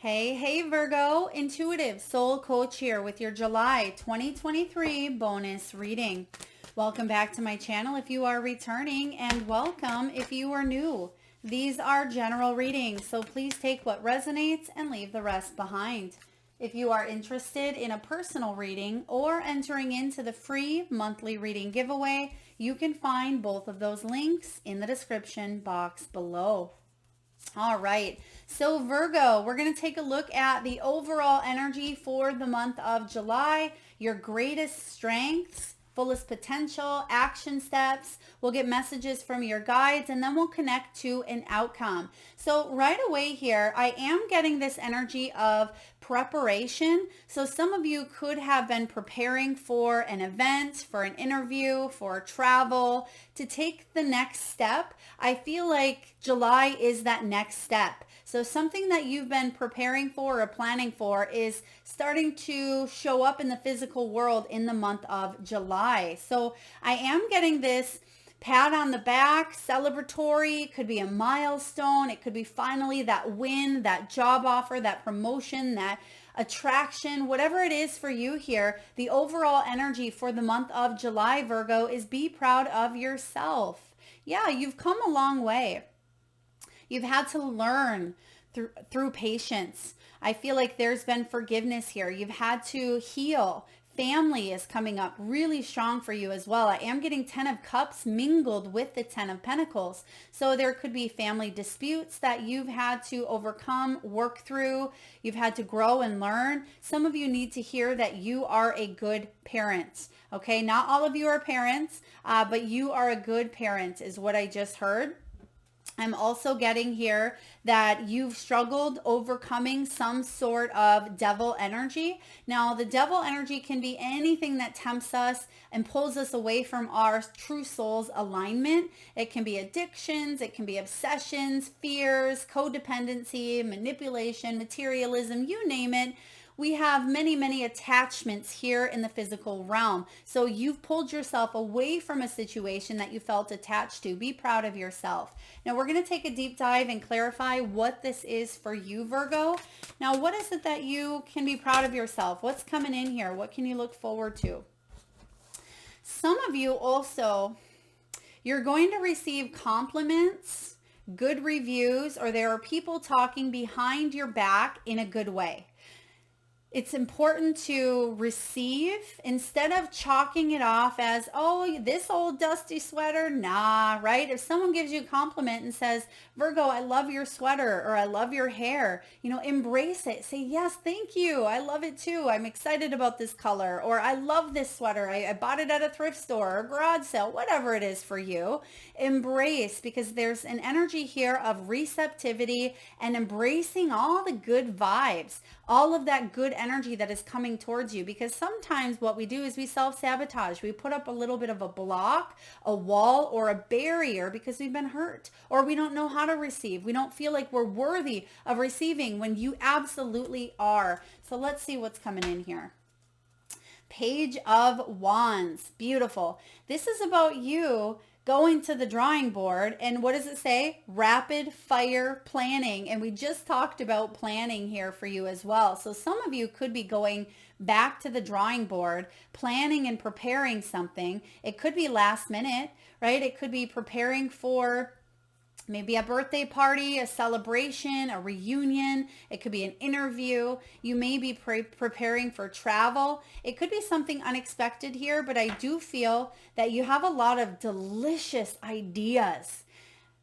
Hey, Virgo, intuitive soul coach here with your July 2023 bonus reading. Welcome back to my channel if you are returning, and welcome if you are new. These are general readings, so please take what resonates and leave the rest behind. If you are interested in a personal reading or entering into the free monthly reading giveaway, you can find both of those links in the description box below. All right, so Virgo, we're going to take a look at the overall energy for the month of July, your greatest strengths, fullest potential, action steps. We'll get messages from your guides, and then we'll connect to an outcome. So right away here, I am getting this energy of preparation. So some of you could have been preparing for an event, for an interview, for travel, to take the next step. I feel like July is that next step. So something that you've been preparing for or planning for is starting to show up in the physical world in the month of July. So I am getting this pat on the back, celebratory. It could be a milestone. It could be finally that win, that job offer, that promotion, that attraction, whatever it is for you here. The overall energy for the month of July, Virgo, is be proud of yourself. Yeah, you've come a long way. You've had to learn through patience. I feel like there's been forgiveness here. You've had to heal. Family is coming up really strong for you as well. I am getting 10 of Cups mingled with the 10 of Pentacles. So there could be family disputes that you've had to overcome, work through. You've had to grow and learn. Some of you need to hear that you are a good parent. Okay, not all of you are parents, but you are a good parent is what I just heard. I'm also getting here that you've struggled overcoming some sort of devil energy. Now, the devil energy can be anything that tempts us and pulls us away from our true soul's alignment. It can be addictions, it can be obsessions, fears, codependency, manipulation, materialism, you name it. We have many attachments here in the physical realm. So you've pulled yourself away from a situation that you felt attached to. Be proud of yourself. Now we're going to take a deep dive and clarify what this is for you, Virgo. Now, what is it that you can be proud of yourself? What's coming in here? What can you look forward to? Some of you also, you're going to receive compliments, good reviews, or there are people talking behind your back in a good way. It's important to receive instead of chalking it off as, oh, this old dusty sweater. Nah, right? If someone gives you a compliment and says, Virgo, I love your sweater, or I love your hair, embrace it. Say, yes, thank you. I love it too. I'm excited about this color, or I love this sweater. I bought it at a thrift store or a garage sale, whatever it is for you. Embrace, because there's an energy here of receptivity and embracing all the good vibes, all of that good energy that is coming towards you. Because sometimes what we do is we self-sabotage. We put up a little bit of a block, a wall, or a barrier because we've been hurt, or we don't know how to receive. We don't feel like we're worthy of receiving when you absolutely are. So let's see what's coming in here. Page of Wands. Beautiful. This is about you going to the drawing board. And what does it say? Rapid fire planning. And we just talked about planning here for you as well. So some of you could be going back to the drawing board, planning and preparing something. It could be last minute, right? It could be preparing for maybe a birthday party, a celebration, a reunion. It could be an interview. You may be preparing for travel. It could be something unexpected here, but I do feel that you have a lot of delicious ideas.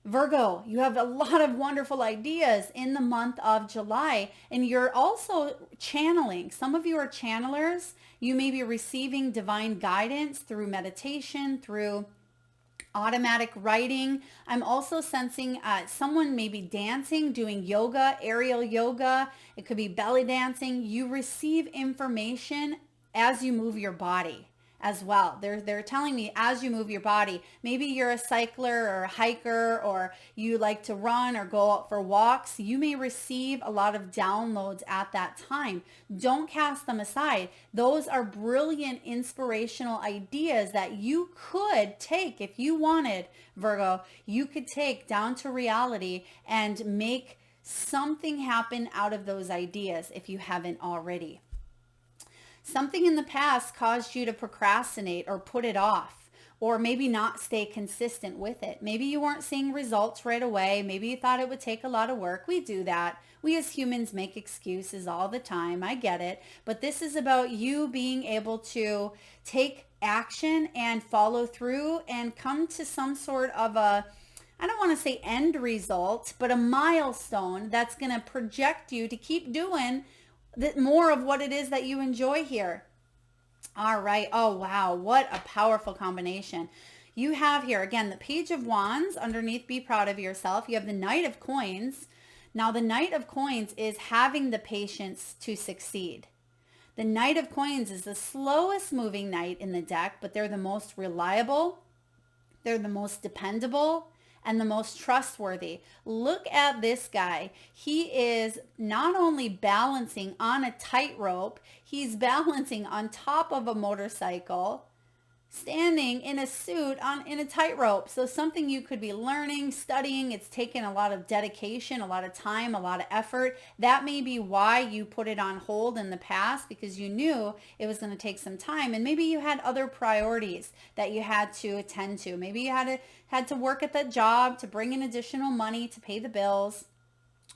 Virgo, you have a lot of wonderful ideas in the month of July, and you're also channeling. Some of you are channelers. You may be receiving divine guidance through meditation, through automatic writing. I'm also sensing someone maybe dancing, doing yoga, aerial yoga. It could be belly dancing. You receive information as you move your body as well. They're telling me as you move your body. Maybe you're a cycler or a hiker, or you like to run or go out for walks. You may receive a lot of downloads at that time. Don't cast them aside. Those are brilliant inspirational ideas that you could take if you wanted, Virgo. You could take down to reality and make something happen out of those ideas if you haven't already. Something in the past caused you to procrastinate or put it off, or maybe not stay consistent with it. Maybe you weren't seeing results right away. Maybe you thought it would take a lot of work. We do that. We as humans make excuses all the time. I get it. But this is about you being able to take action and follow through and come to some sort of a, I don't want to say end result, but a milestone that's going to project you to keep doing more of what it is that you enjoy here. All right. Oh, wow. What a powerful combination. You have here, again, the Page of Wands underneath, be proud of yourself. You have the Knight of Coins. Now, the Knight of Coins is having the patience to succeed. The Knight of Coins is the slowest moving knight in the deck, but they're the most reliable. They're the most dependable and the most trustworthy. Look at this guy. He is not only balancing on a tightrope, he's balancing on top of a motorcycle, standing in a suit in a tightrope. So something you could be learning, studying. It's taken a lot of dedication, a lot of time, a lot of effort. That may be why you put it on hold in the past, because you knew it was going to take some time, and maybe you had other priorities that you had to attend to. Maybe you had to work at that job to bring in additional money to pay the bills.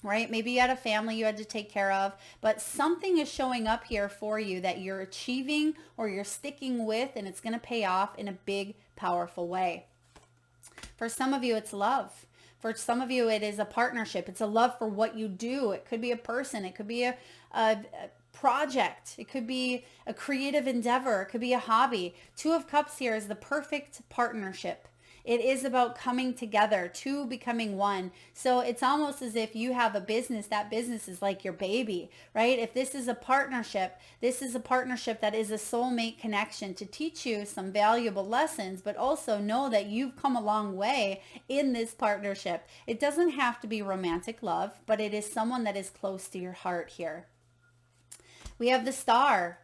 Right? Maybe you had a family you had to take care of, but something is showing up here for you that you're achieving or you're sticking with, and it's going to pay off in a big, powerful way. For some of you, it's love. For some of you, it is a partnership. It's a love for what you do. It could be a person. It could be a project. It could be a creative endeavor. It could be a hobby. Two of Cups here is the perfect partnership. It is about coming together, two becoming one. So it's almost as if you have a business. That business is like your baby, right? If this is a partnership, this is a partnership that is a soulmate connection to teach you some valuable lessons, but also know that you've come a long way in this partnership. It doesn't have to be romantic love, but it is someone that is close to your heart here. We have the Star.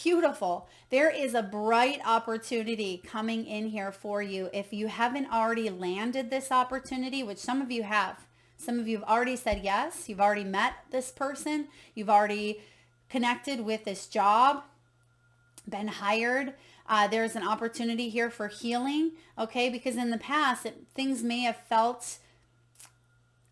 Beautiful. There is a bright opportunity coming in here for you. If you haven't already landed this opportunity, which some of you have, some of you have already said yes. You've already met this person. You've already connected with this job, been hired. There's an opportunity here for healing, okay? Because in the past, things may have felt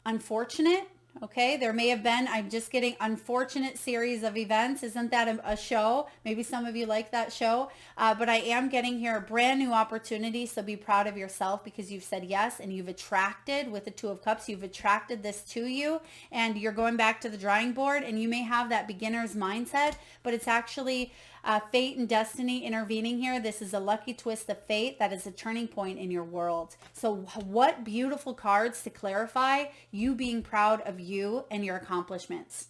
unfortunate. Okay, there may have been, I'm just getting unfortunate series of events. Isn't that a show? Maybe some of you like that show. But I am getting here a brand new opportunity. So be proud of yourself because you've said yes and you've attracted with the Two of Cups. You've attracted this to you and you're going back to the drawing board, and you may have that beginner's mindset, but it's actually fate and destiny intervening here. This is a lucky twist of fate that is a turning point in your world. So what beautiful cards to clarify you being proud of you and your accomplishments.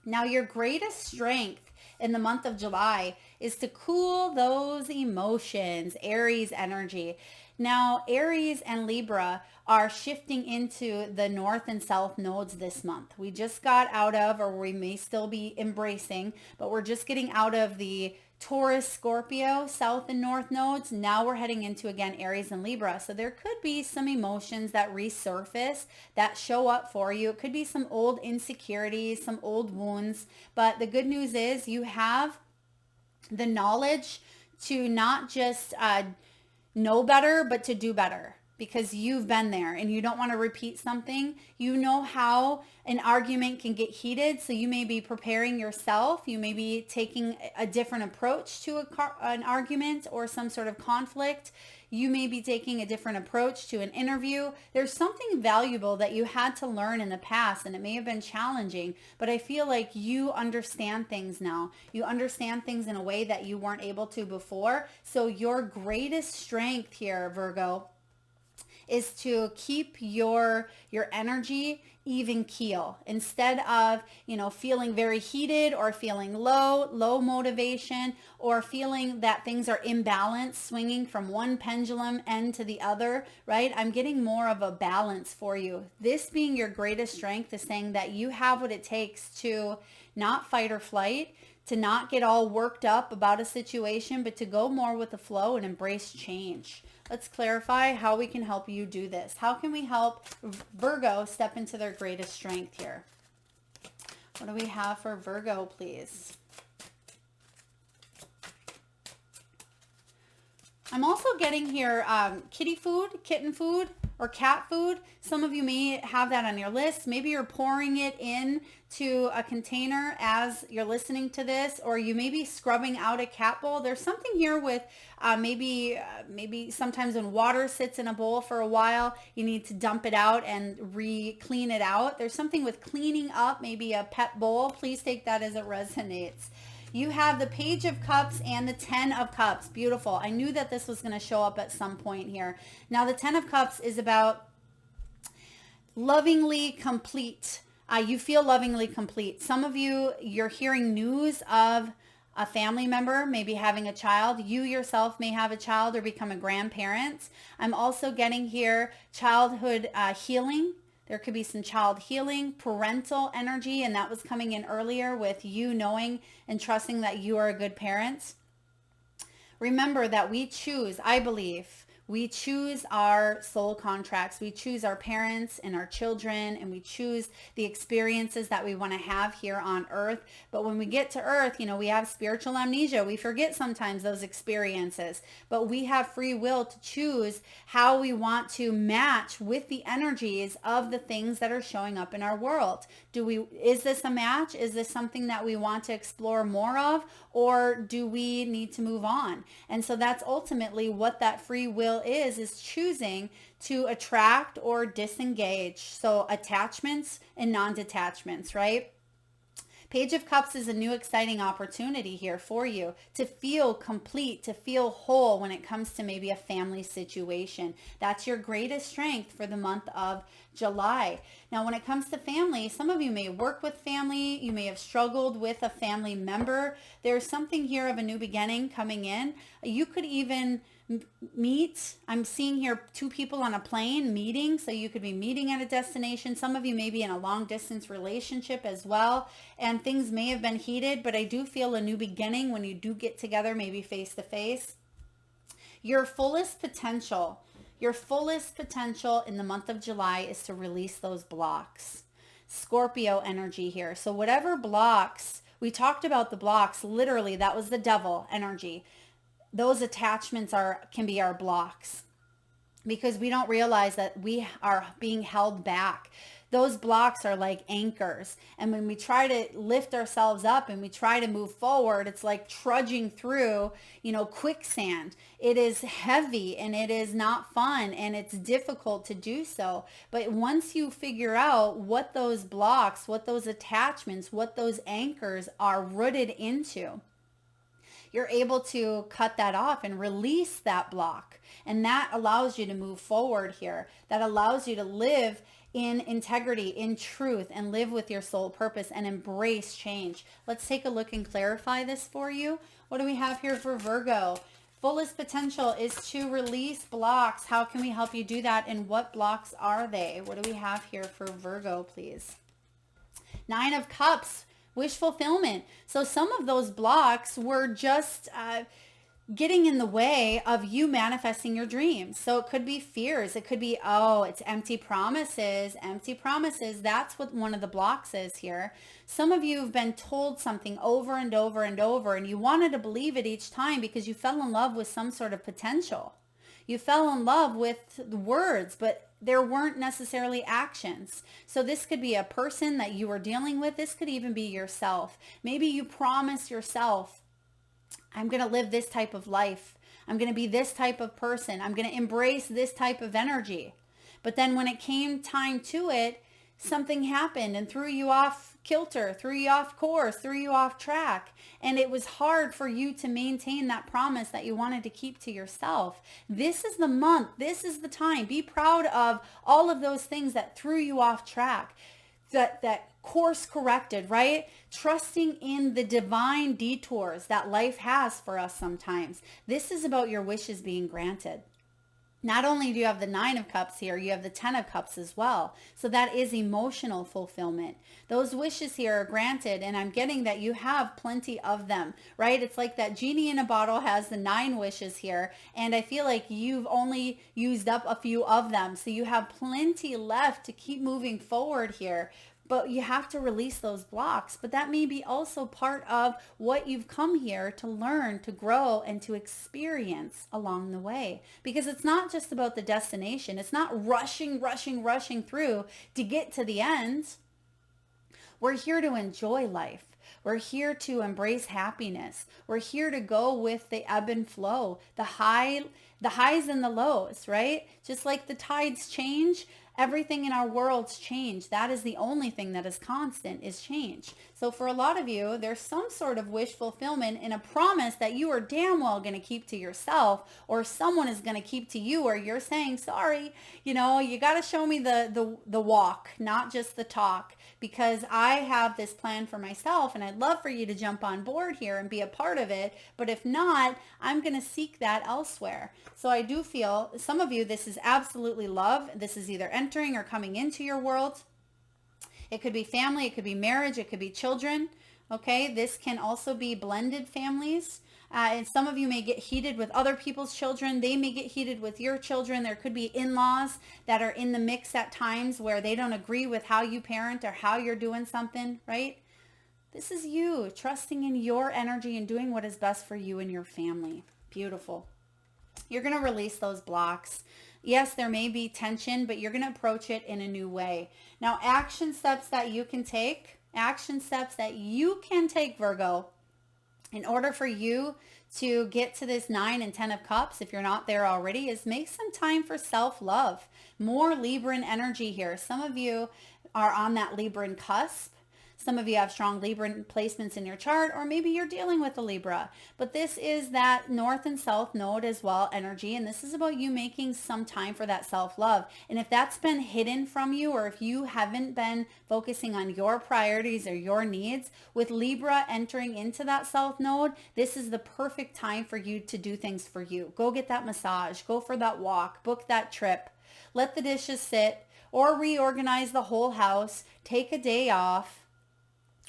Now, your greatest strength in the month of July is to cool those emotions, Aries energy. Now, Aries and Libra are shifting into the north and south nodes this month. We just got out of, or we may still be embracing, but we're just getting out of the Taurus, Scorpio, south and north nodes. Now we're heading into, again, Aries and Libra. So there could be some emotions that resurface, that show up for you. It could be some old insecurities, some old wounds. But the good news is you have the knowledge to not just know better, but to do better, because you've been there and you don't want to repeat something. You know how an argument can get heated, so you may be preparing yourself. You may be taking a different approach to an argument or some sort of conflict. You may be taking a different approach to an interview. There's something valuable that you had to learn in the past, and it may have been challenging, but I feel like you understand things now. You understand things in a way that you weren't able to before. So your greatest strength here, Virgo, is to keep your energy even keel instead of, feeling very heated or feeling low motivation, or feeling that things are imbalanced, swinging from one pendulum end to the other, right? I'm getting more of a balance for you. This being your greatest strength is saying that you have what it takes to not fight or flight, to not get all worked up about a situation, but to go more with the flow and embrace change. Let's clarify how we can help you do this. How can we help Virgo step into their greatest strength here? What do we have for Virgo, please? I'm also getting here kitty food, kitten food, or cat food. Some of you may have that on your list. Maybe you're pouring it in to a container as you're listening to this, or you may be scrubbing out a cat bowl. There's something here with maybe sometimes when water sits in a bowl for a while, you need to dump it out and clean it out. There's something with cleaning up, maybe a pet bowl. Please take that as it resonates. You have the Page of Cups and the 10 of Cups. Beautiful. I knew that this was going to show up at some point here. Now, the 10 of Cups is about lovingly complete. You feel lovingly complete. Some of you, you're hearing news of a family member, maybe having a child. You yourself may have a child or become a grandparent. I'm also getting here childhood healing. There could be some child healing, parental energy, and that was coming in earlier with you knowing and trusting that you are a good parent. Remember that we choose, I believe, we choose our soul contracts. We choose our parents and our children, and we choose the experiences that we want to have here on earth. But when we get to earth, you know, we have spiritual amnesia. We forget sometimes those experiences, but we have free will to choose how we want to match with the energies of the things that are showing up in our world. Is this a match? Is this something that we want to explore more of, or do we need to move on? And so that's ultimately what that free will is choosing to attract or disengage. So attachments and non-detachments, right? Page of Cups is a new exciting opportunity here for you to feel complete, to feel whole when it comes to maybe a family situation. That's your greatest strength for the month of July. Now, when it comes to family, some of you may work with family. You may have struggled with a family member. There's something here of a new beginning coming in. You could even meet. I'm seeing here two people on a plane meeting. So you could be meeting at a destination. Some of you may be in a long distance relationship as well. And things may have been heated, but I do feel a new beginning when you do get together, maybe face to face. Your fullest potential in the month of July is to release those blocks. Scorpio energy here. So whatever blocks, we talked about the blocks, literally that was the devil energy. Those attachments can be our blocks because we don't realize that we are being held back. Those blocks are like anchors. And when we try to lift ourselves up and we try to move forward, it's like trudging through, quicksand. It is heavy and it is not fun and it's difficult to do so. But once you figure out what those blocks, what those attachments, what those anchors are rooted into, you're able to cut that off and release that block. And that allows you to move forward here. That allows you to live in integrity, in truth, and live with your soul purpose and embrace change. Let's take a look and clarify this for you. What do we have here for Virgo? Fullest potential is to release blocks. How can we help you do that? And what blocks are they? What do we have here for Virgo, please? 9 of Cups. Wish fulfillment. So some of those blocks were just getting in the way of you manifesting your dreams. So it could be fears. It could be, it's empty promises. Empty promises. That's what one of the blocks is here. Some of you have been told something over and over and over, and you wanted to believe it each time because you fell in love with some sort of potential. You fell in love with the words, but there weren't necessarily actions. So this could be a person that you were dealing with. This could even be yourself. Maybe you promised yourself, I'm going to live this type of life. I'm going to be this type of person. I'm going to embrace this type of energy. But then when it came time to it, something happened and threw you off kilter, threw you off course, threw you off track. And it was hard for you to maintain that promise that you wanted to keep to yourself. This is the month. This is the time. Be proud of all of those things that threw you off track, that course corrected, right? Trusting in the divine detours that life has for us sometimes. This is about your wishes being granted. Not only do you have the Nine of Cups here, you have the Ten of Cups as well. So that is emotional fulfillment. Those wishes here are granted, and I'm getting that you have plenty of them, right? It's like that genie in a bottle has the 9 wishes here, and I feel like you've only used up a few of them. So you have plenty left to keep moving forward here. But you have to release those blocks. But that may be also part of what you've come here to learn, to grow, and to experience along the way. Because it's not just about the destination. It's not rushing through to get to the end. We're here to enjoy life. We're here to embrace happiness. We're here to go with the ebb and flow, the highs and the lows, right? Just like the tides change, everything in our worlds change. That is the only thing that is constant, is change. So for a lot of you, there's some sort of wish fulfillment in a promise that you are damn well going to keep to yourself, or someone is going to keep to you, or you're saying, sorry, you got to show me the walk, not just the talk, because I have this plan for myself and I'd love for you to jump on board here and be a part of it. But if not, I'm going to seek that elsewhere. So I do feel some of you, this is absolutely love. This is either entering or coming into your world. It could be family, it could be marriage, it could be children. Okay, this can also be blended families. And some of you may get heated with other people's children. They may get heated with your children. There could be in-laws that are in the mix at times where they don't agree with how you parent or how you're doing something, right? This is you trusting in your energy and doing what is best for you and your family. Beautiful. You're going to release those blocks. Yes, there may be tension, but you're going to approach it in a new way. Now, action steps that you can take, Virgo, in order for you to get to this 9 and 10 of Cups, if you're not there already, is make some time for self-love. More Libran energy here. Some of you are on that Libran cusp. Some of you have strong Libra placements in your chart, or maybe you're dealing with a Libra. But this is that North and South node as well energy, and this is about you making some time for that self-love. And if that's been hidden from you, or if you haven't been focusing on your priorities or your needs, with Libra entering into that South node, this is the perfect time for you to do things for you. Go get that massage, go for that walk, book that trip, let the dishes sit, or reorganize the whole house, take a day off.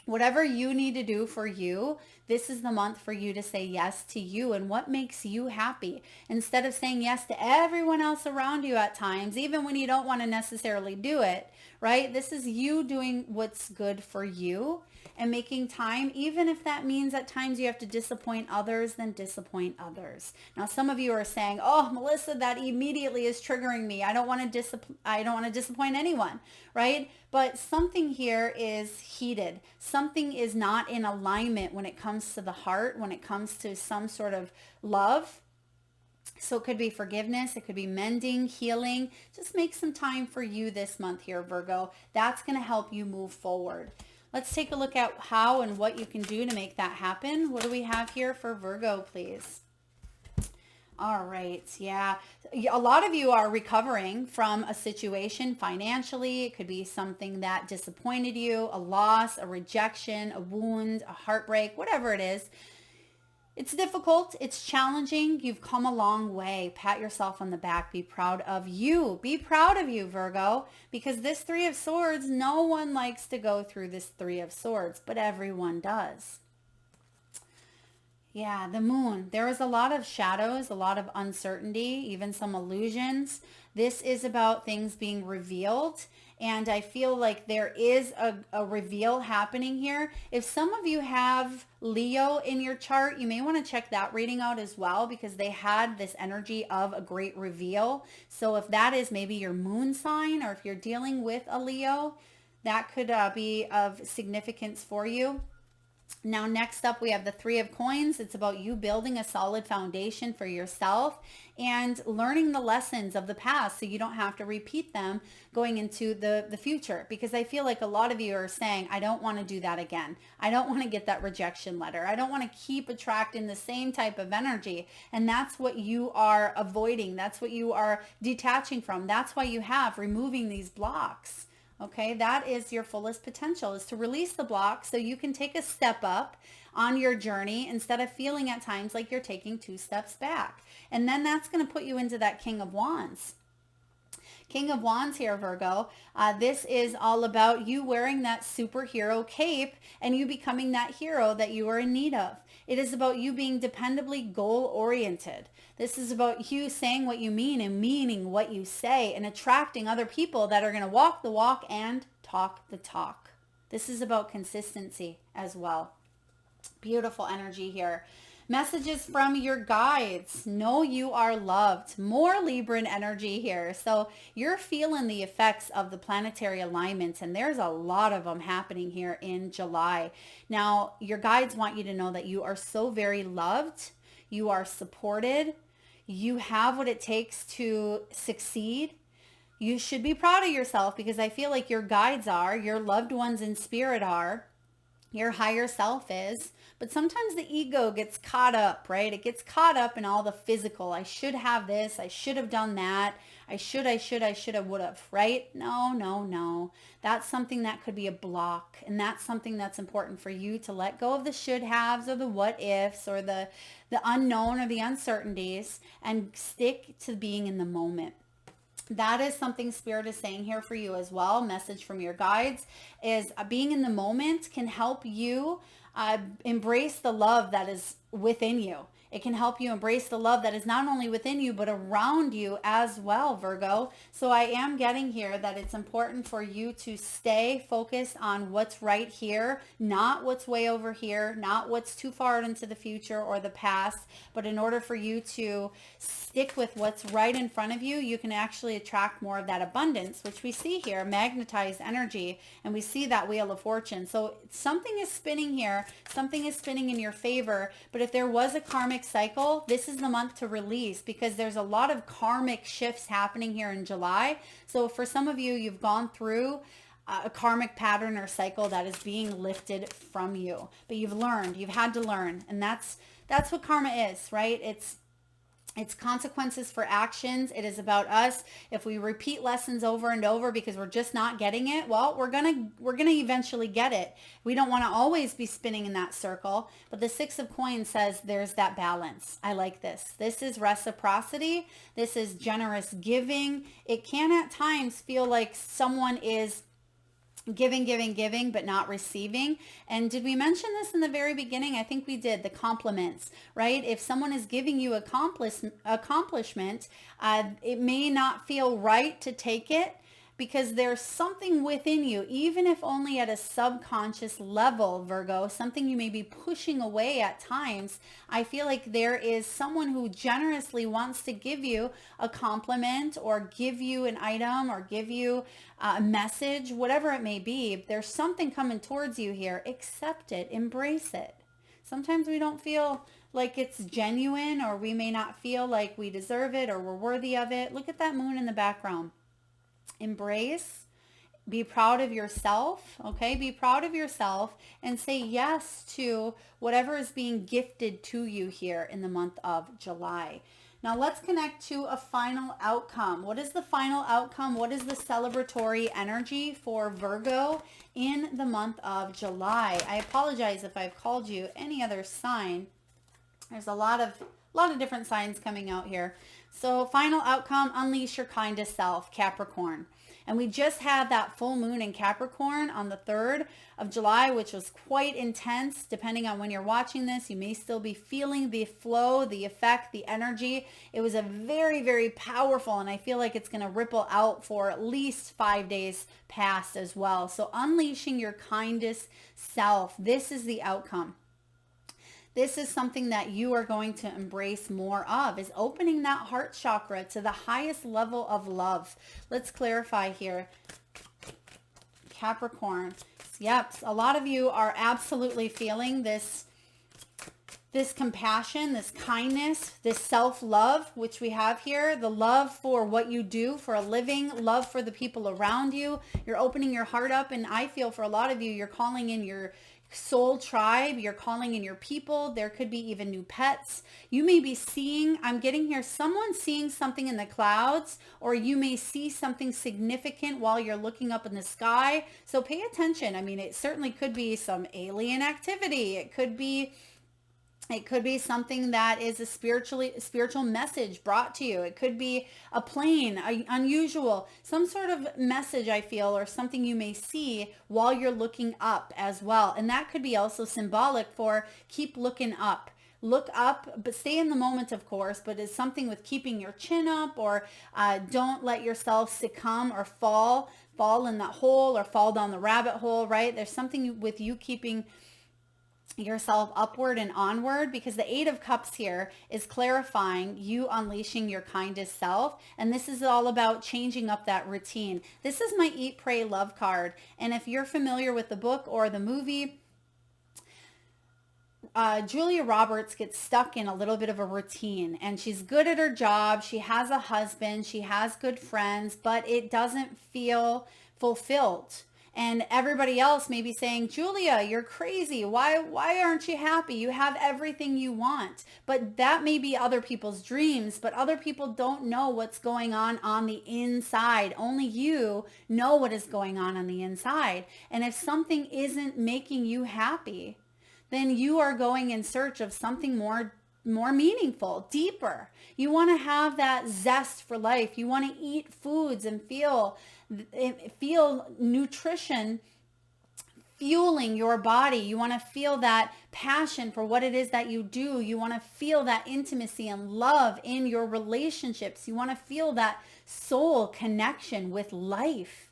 Whatever you need to do for you, this is the month for you to say yes to you and what makes you happy. Instead of saying yes to everyone else around you at times, even when you don't want to necessarily do it, right? This is you doing what's good for you and making time, even if that means at times you have to disappoint others, then disappoint others. Now, some of you are saying, oh, Melissa, that immediately is triggering me. I don't want to disappoint anyone, right? But something here is heated. Something is not in alignment when it comes to the heart, when it comes to some sort of love. So it could be forgiveness. It could be mending, healing. Just make some time for you this month here, Virgo. That's going to help you move forward. Let's take a look at how and what you can do to make that happen. What do we have here for Virgo, please? All right. Yeah. A lot of you are recovering from a situation financially. It could be something that disappointed you, a loss, a rejection, a wound, a heartbreak, whatever it is. It's difficult. It's challenging. You've come a long way. Pat yourself on the back. Be proud of you. Be proud of you, Virgo, because this 3 of Swords, no one likes to go through this 3 of Swords, but everyone does. Yeah, the moon. There is a lot of shadows, a lot of uncertainty, even some illusions. This is about things being revealed. And I feel like there is a reveal happening here. If some of you have Leo in your chart, you may want to check that reading out as well, because they had this energy of a great reveal. So if that is maybe your moon sign, or if you're dealing with a Leo, that could be of significance for you. Now, next up, we have the 3 of Coins. It's about you building a solid foundation for yourself and learning the lessons of the past so you don't have to repeat them going into the future. Because I feel like a lot of you are saying, I don't want to do that again. I don't want to get that rejection letter. I don't want to keep attracting the same type of energy. And that's what you are avoiding. That's what you are detaching from. That's why you have removing these blocks. Okay, that is your fullest potential, is to release the block so you can take a step up on your journey instead of feeling at times like you're taking 2 steps back. And then that's going to put you into that King of Wands. King of Wands here, Virgo. This is all about you wearing that superhero cape and you becoming that hero that you are in need of. It is about you being dependably goal-oriented. This is about you saying what you mean and meaning what you say and attracting other people that are going to walk the walk and talk the talk. This is about consistency as well. Beautiful energy here. Messages from your guides. Know you are loved. More Libran energy here. So you're feeling the effects of the planetary alignments, and there's a lot of them happening here in July. Now, your guides want you to know that you are so very loved. You are supported. You have what it takes to succeed. You should be proud of yourself because I feel like your guides are, your loved ones in spirit are, your higher self is. But sometimes the ego gets caught up, right? It gets caught up in all the physical. I should have this. I should have done that. I should have, would have, right? No, no, no. That's something that could be a block. And that's something that's important for you to let go of the should haves or the what ifs or the unknown or the uncertainties and stick to being in the moment. That is something Spirit is saying here for you as well. Message from your guides is being in the moment can help you embrace the love that is within you. It can help you embrace the love that is not only within you, but around you as well, Virgo. So I am getting here that it's important for you to stay focused on what's right here, not what's way over here, not what's too far into the future or the past. But in order for you to stick with what's right in front of you, you can actually attract more of that abundance, which we see here, magnetized energy, and we see that Wheel of Fortune. So something is spinning here, something is spinning in your favor. But if there was a karmic cycle, this is the month to release because there's a lot of karmic shifts happening here in July. So for some of you, you've gone through a karmic pattern or cycle that is being lifted from you, but you've learned, you've had to learn. And that's what karma is, right? It's consequences for actions. It is about us. If we repeat lessons over and over because we're just not getting it, well, we're gonna eventually get it. We don't want to always be spinning in that circle. But the Six of Coins says there's that balance. I like this. This is reciprocity. This is generous giving. It can at times feel like someone is giving, but not receiving. And did we mention this in the very beginning? I think we did. The compliments, right? If someone is giving you accomplishment, it may not feel right to take it because there's something within you, even if only at a subconscious level, Virgo, something you may be pushing away at times. I feel like there is someone who generously wants to give you a compliment or give you an item or give you a message, whatever it may be. There's something coming towards you here. Accept it, embrace it. Sometimes we don't feel like it's genuine, or we may not feel like we deserve it or we're worthy of it. Look at that moon in the background. Embrace, be proud of yourself, okay? Be proud of yourself and say yes to whatever is being gifted to you here in the month of July. Now let's connect to a final outcome. What is the final outcome? What is the celebratory energy for Virgo in the month of July? I apologize if I've called you any other sign. There's a lot of different signs coming out here. So final outcome, unleash your kindest self, Capricorn. And we just had that full moon in Capricorn on the 3rd of July, which was quite intense. Depending on when you're watching this, you may still be feeling the flow, the effect, the energy. It was a very, very powerful, and I feel like it's going to ripple out for at least 5 days past as well. So unleashing your kindest self, this is the outcome. This is something that you are going to embrace more of, is opening that heart chakra to the highest level of love. Let's clarify here. Capricorn. Yep, a lot of you are absolutely feeling this this compassion, this kindness, this self-love, which we have here, the love for what you do for a living, love for the people around you. You're opening your heart up. And I feel for a lot of you, you're calling in your soul tribe, you're calling in your people. There could be even new pets. You may be seeing, I'm getting here, someone seeing something in the clouds, or you may see something significant while you're looking up in the sky. So pay attention. I mean, it certainly could be some alien activity. It could be something that is a spiritual message brought to you. It could be a plane, unusual, some sort of message, I feel, or something you may see while you're looking up as well. And that could be also symbolic for keep looking up. Look up, but stay in the moment, of course, but it's something with keeping your chin up, or don't let yourself succumb or fall in that hole or fall down the rabbit hole, right? There's something with you keeping yourself upward and onward, because the Eight of Cups here is clarifying you unleashing your kindest self. And this is all about changing up that routine. This is my Eat, Pray, Love card. And if you're familiar with the book or the movie, Julia Roberts gets stuck in a little bit of a routine, and she's good at her job. She has a husband, she has good friends, but it doesn't feel fulfilled. And everybody else may be saying, Julia, you're crazy. Why aren't you happy? You have everything you want. But that may be other people's dreams, but other people don't know what's going on the inside. Only you know what is going on the inside. And if something isn't making you happy, then you are going in search of something more meaningful, deeper. You want to have that zest for life. You want to eat foods and feel nutrition fueling your body. You want to feel that passion for what it is that you do. You want to feel that intimacy and love in your relationships. You want to feel that soul connection with life.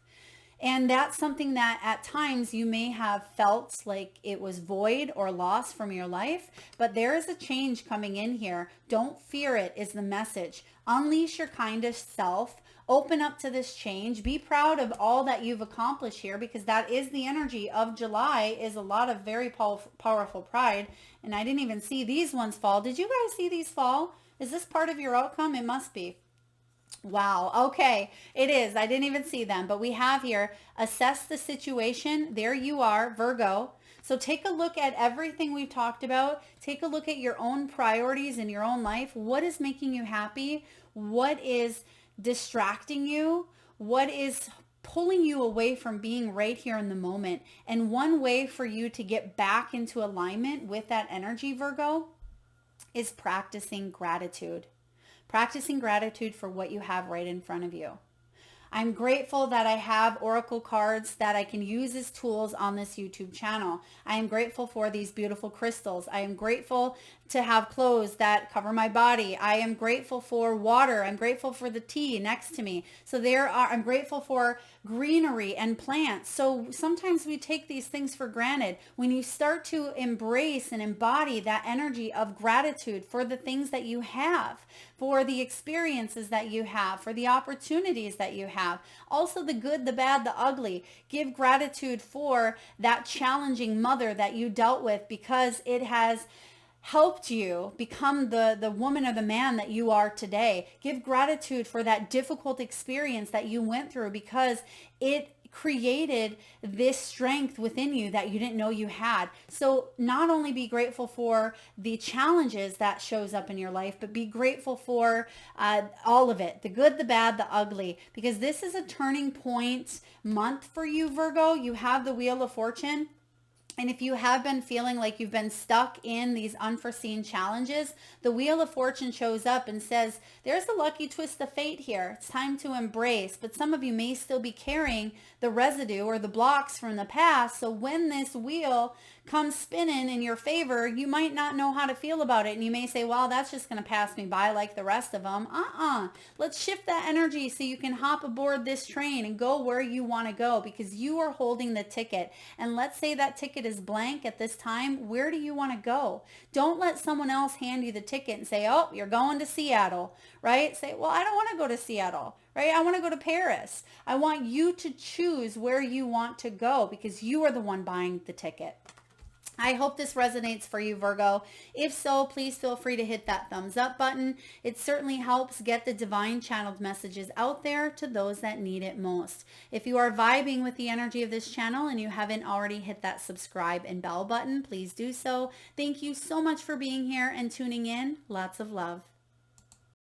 And that's something that at times you may have felt like it was void or lost from your life, but there is a change coming in here. Don't fear it is the message. Unleash your kindest self. Open up to this change. Be proud of all that you've accomplished here, because that is the energy of July, is a lot of very powerful pride. And I didn't even see these ones fall. Did you guys see these fall? Is this part of your outcome? It must be. Wow. Okay. It is. I didn't even see them, but we have here, assess the situation. There you are, Virgo. So take a look at everything we've talked about. Take a look at your own priorities in your own life. What is making you happy? What is distracting you? What is pulling you away from being right here in the moment? And one way for you to get back into alignment with that energy, Virgo, is practicing gratitude. Practicing gratitude for what you have right in front of you. I'm grateful that I have oracle cards that I can use as tools on this YouTube channel. I am grateful for these beautiful crystals. I am grateful to have clothes that cover my body. I am grateful for water. I'm grateful for the tea next to me. So I'm grateful for greenery and plants. So sometimes we take these things for granted. When you start to embrace and embody that energy of gratitude for the things that you have, for the experiences that you have, for the opportunities that you have, also the good, the bad, the ugly. Give gratitude for that challenging mother that you dealt with, because it has helped you become the woman or the man that you are today. Give gratitude for that difficult experience that you went through, because it created this strength within you that you didn't know you had. So not only be grateful for the challenges that shows up in your life, but be grateful for all of it, the good, the bad, the ugly, because this is a turning point month for you, Virgo. You have the Wheel of Fortune. And if you have been feeling like you've been stuck in these unforeseen challenges, the Wheel of Fortune shows up and says, there's a lucky twist of fate here. It's time to embrace. But some of you may still be carrying the residue or the blocks from the past. So when this wheel comes spinning in your favor, you might not know how to feel about it. And you may say, well, that's just going to pass me by like the rest of them. Let's shift that energy so you can hop aboard this train and go where you want to go, because you are holding the ticket. And let's say that ticket is blank at this time. Where do you want to go? Don't let someone else hand you the ticket and say, oh, you're going to Seattle, right? Say, well, I don't want to go to Seattle, right? I want to go to Paris. I want you to choose where you want to go, because you are the one buying the ticket. I hope this resonates for you, Virgo. If so, please feel free to hit that thumbs up button. It certainly helps get the divine channeled messages out there to those that need it most. If you are vibing with the energy of this channel and you haven't already hit that subscribe and bell button, please do so. Thank you so much for being here and tuning in. Lots of love.